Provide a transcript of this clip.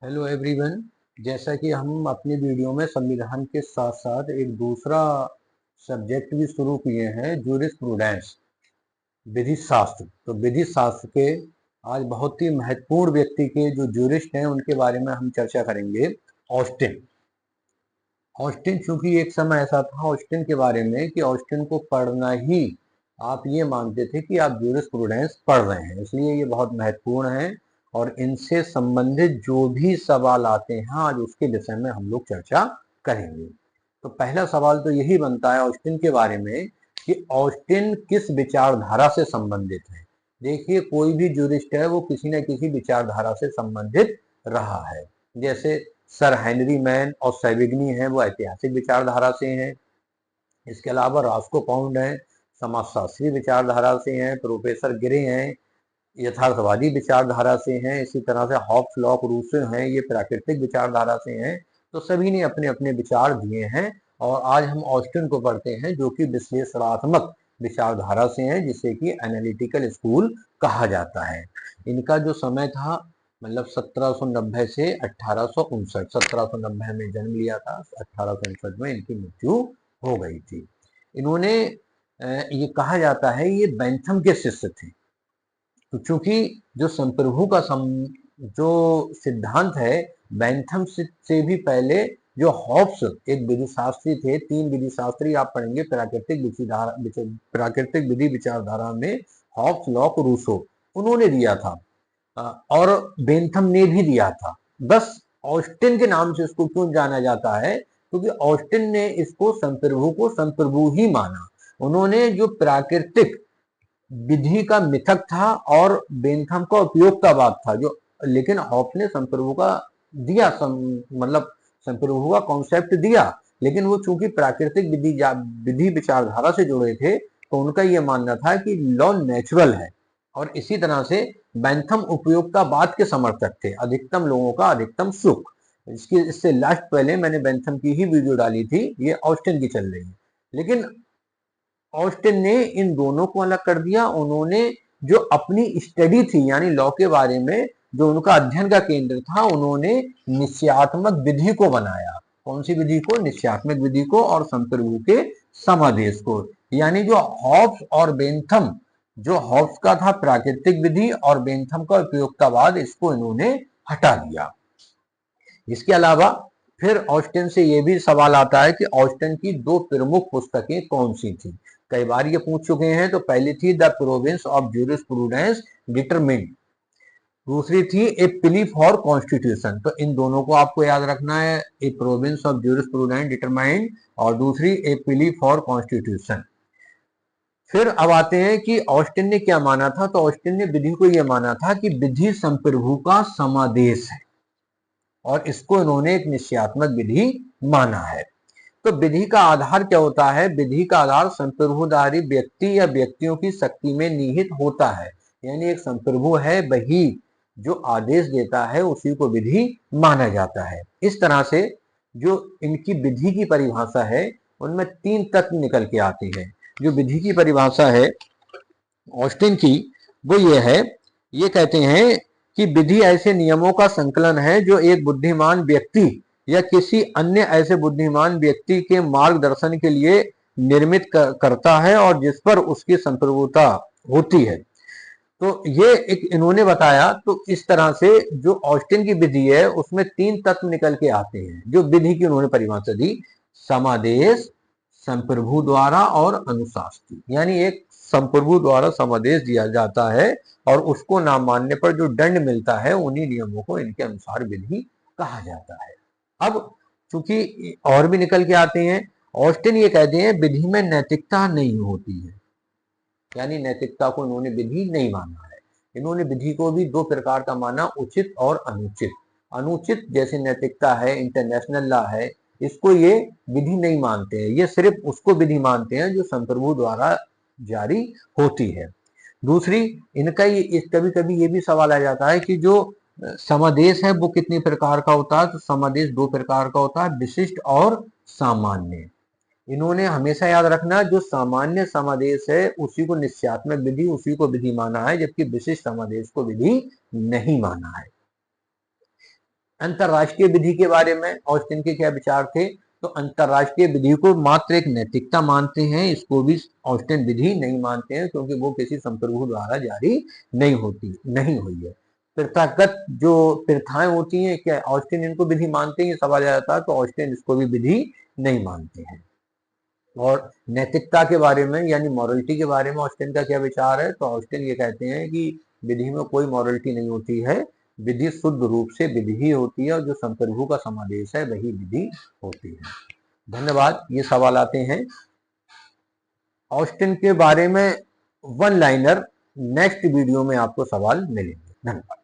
Hello everyone. जैसा कि हम अपनी वीडियो में संविधान के साथ साथ एक दूसरा सब्जेक्ट भी शुरू किए हैं, जूरिस्प्रूडेंस, विधि शास्त्र। तो विधि शास्त्र के आज बहुत ही महत्वपूर्ण व्यक्ति के जो जूरिस्ट हैं उनके बारे में हम चर्चा करेंगे। ऑस्टिन। ऑस्टिन चूंकि एक समय ऐसा था ऑस्टिन के बारे में कि ऑस्टिन को पढ़ना ही आप ये मानते थे कि आप जूरिस्प्रूडेंस पढ़ रहे हैं, इसलिए ये बहुत महत्वपूर्ण है। और इनसे संबंधित जो भी सवाल आते हैं आज उसके विषय में हम लोग चर्चा करेंगे। तो पहला सवाल तो यही बनता है ऑस्टिन के बारे में कि ऑस्टिन किस विचारधारा से संबंधित है। देखिए, कोई भी जूरिस्ट है वो किसी न किसी विचारधारा से संबंधित रहा है। जैसे सर हेनरी मैन और सेविग्नी हैं, वो ऐतिहासिक विचारधारा से हैं। इसके अलावा रास्को पाउंड हैं, समाजशास्त्री विचारधारा से हैं। प्रोफेसर ग्रे हैं, यथार्थवादी विचारधारा से हैं। इसी तरह से हॉब्स, लॉक, रूसो हैं, ये प्राकृतिक विचारधारा से हैं। तो सभी ने अपने अपने विचार दिए हैं। और आज हम ऑस्टिन को पढ़ते हैं जो कि विश्लेषणात्मक विचारधारा से हैं, जिसे कि एनालिटिकल स्कूल कहा जाता है। इनका जो समय था मतलब 1790 से 1859, 1790 में जन्म लिया था, 1859 में इनकी मृत्यु हो गई थी। इन्होंने ये कहा जाता है ये बेंथम के शिष्य थे। तो चूंकि जो संप्रभु का जो सिद्धांत है, बेंथम से भी पहले जो हॉब्स एक विधि शास्त्री थे, तीन विधि शास्त्री आप पढ़ेंगे प्राकृतिक विधि विचारधारा में, हॉब्स, लॉक, रूसो, उन्होंने दिया था। और बेंथम ने भी दिया था। बस ऑस्टिन के नाम से इसको क्यों जाना जाता है, क्योंकि ऑस्टिन ने इसको संप्रभु को संप्रभु ही माना। उन्होंने जो प्राकृतिक विधि का मिथक था और बेंथम का उपयोगितावाद था, जो लेकिन हॉब्स ने संप्रभु का दिया, मतलब संप्रभु का कॉन्सेप्ट दिया, लेकिन वो चूंकि प्राकृतिक विधि विचारधारा से जुड़े थे तो उनका ये मानना था कि लॉ नेचुरल है। और इसी तरह से बेंथम उपयोगितावाद के समर्थक थे, अधिकतम लोगों का अधिकतम सुख। इससे लास्ट पहले मैंने बेंथम की ही वीडियो डाली थी, ये ऑस्टिन की चल रही है। लेकिन ऑस्टिन ने इन दोनों को अलग कर दिया। उन्होंने जो अपनी स्टडी थी यानी लॉ के बारे में जो उनका अध्ययन का केंद्र था, उन्होंने निश्चयात्मक विधि को बनाया। कौन सी विधि को? निश्चयात्मक विधि को, और संप्रभु के समादेश को। यानी जो हॉब्स और बेंथम, जो हॉब्स का था प्राकृतिक विधि और बेंथम का उपयोगितावाद, इसको इन्होंने हटा दिया। इसके अलावा फिर ऑस्टिन से ये भी सवाल आता है कि ऑस्टिन की दो प्रमुख पुस्तकें कौन सी थी। कई बार ये पूछ चुके हैं। तो पहली थी the province of jurisprudence determined, दूसरी थी ए प्ली फॉर कॉन्स्टिट्यूशन। तो इन दोनों को आपको याद रखना है, ए प्रोविंस ऑफ जूरिस्प्रूडेंस डिटरमाइंड और दूसरी ए प्ली फॉर कॉन्स्टिट्यूशन। फिर अब आते हैं कि ऑस्टिन ने क्या माना था। तो ऑस्टिन ने विधि को यह माना था कि विधि संप्रभु का समादेश है और इसको इन्होंने एक निश्चयात्मक विधि माना है। तो विधि का आधार क्या होता है? विधि का आधार संप्रभुधारी व्यक्ति या व्यक्तियों की शक्ति में निहित होता है। यानी एक संप्रभु है, वही जो आदेश देता है उसी को विधि माना जाता है। इस तरह से जो इनकी विधि की परिभाषा है उनमें तीन तत्व निकल के आते हैं। जो विधि की परिभाषा है ऑस्टिन की, वो ये है, ये कहते हैं कि विधि ऐसे नियमों का संकलन है जो एक बुद्धिमान व्यक्ति या किसी अन्य ऐसे बुद्धिमान व्यक्ति के मार्गदर्शन के लिए निर्मित करता है और जिस पर उसकी संप्रभुता होती है। तो ये एक इन्होंने बताया। तो इस तरह से जो ऑस्टिन की विधि है उसमें तीन तत्व निकल के आते हैं। जो विधि की उन्होंने परिभाषा दी, समादेश, संप्रभु द्वारा और अनुशास्त्री। यानी एक संप्रभु द्वारा समादेश दिया जाता है और उसको ना मानने पर जो दंड मिलता है, उन्हीं नियमों को इनके अनुसार विधि कहा जाता है। अब चूंकि और भी निकल के आते हैं, ऑस्टिन ये कहते हैं विधि में नैतिकता नहीं होती है, यानी नैतिकता को इन्होंने विधि नहीं माना है। इन्होंने विधि को भी दो प्रकार का माना, उचित और अनुचित। अनुचित जैसे नैतिकता है, इंटरनेशनल लॉ है, इसको ये विधि नहीं मानते हैं। ये सिर्फ उसको विधि मानते हैं जो संप्रभु द्वारा जारी होती है। दूसरी इनका ये कभी कभी ये भी सवाल आ जाता है कि जो समादेश है वो कितने प्रकार का होता है। तो समादेश दो प्रकार का होता है, विशिष्ट और सामान्य। इन्होंने हमेशा याद रखना, जो सामान्य समादेश है उसी को निश्चयात्मक विधि, उसी को विधि माना है, जबकि विशिष्ट समादेश को विधि नहीं माना है। अंतरराष्ट्रीय विधि के बारे में ऑस्टिन के क्या विचार थे? तो अंतरराष्ट्रीय विधि को मात्र एक नैतिकता मानते हैं, इसको भी ऑस्टिन विधि नहीं मानते हैं, क्योंकि वो किसी संप्रभु द्वारा जारी नहीं हुई है। प्रथागत जो प्रथाएं होती हैं, क्या ऑस्टिन इनको विधि मानते हैं, ये सवाल आया था, तो ऑस्टिन इसको भी विधि नहीं मानते हैं। और नैतिकता के बारे में यानी मॉरलिटी के बारे में ऑस्टिन का क्या विचार है? तो ऑस्टिन ये कहते हैं कि विधि में कोई मॉरलिटी नहीं होती है, विधि शुद्ध रूप से विधि ही होती है, और जो संप्रभु का समादेश है वही विधि होती है। धन्यवाद। ये सवाल आते हैं ऑस्टिन के बारे में वन लाइनर, नेक्स्ट वीडियो में आपको सवाल मिलेंगे। धन्यवाद।